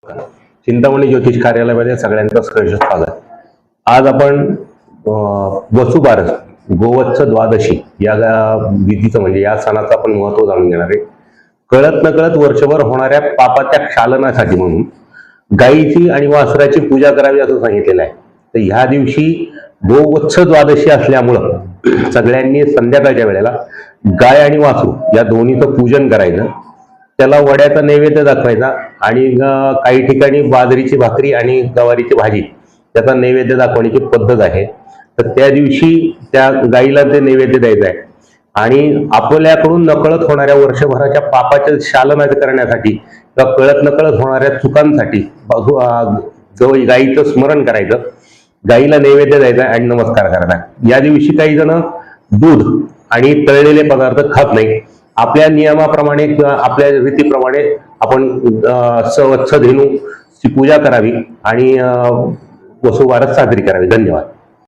चिंतामणी ज्योतिष कार्यालयामध्ये सगळ्यांचं सहर्ष स्वागत. आज आपण वसुबारस गोवत्स द्वादशी या विधीचं म्हणजे या सणाचं आपण महत्व जाणून घेणार आहे. कळत नकळत वर्षभर होणाऱ्या पापाच्या क्षालनासाठी म्हणून गायीची आणि वासराची पूजा करावी असं सांगितलेलं आहे. तर ह्या दिवशी गोवत्स द्वादशी असल्यामुळं सगळ्यांनी संध्याकाळच्या वेळेला गाय आणि वासरू या दोन्हीचं पूजन करायचं, त्याला वड्याचा नैवेद्य दाखवायचा आणि काही ठिकाणी बाजरीची भाकरी आणि गवारीची भाजी त्याचा नैवेद्य दाखवण्याची पद्धत आहे. तर त्या दिवशी त्या गाईला ते नैवेद्य द्यायचं आहे आणि आपल्याकडून नकळत होणाऱ्या वर्षभराच्या पापाच्या शालन करण्यासाठी किंवा कळत नकळत होणाऱ्या चुकांसाठी गाईचं स्मरण करायचं, गाईला नैवेद्य द्यायचा आणि नमस्कार करायचा. या दिवशी काही जण दूध आणि तळलेले पदार्थ खात नाही. आपल्या नियमाप्रमाणे किंवा आपल्या रीतीप्रमाणे आपण वत्स धेनूची पूजा करावी आणि वसुबारस साजरी करावी. धन्यवाद.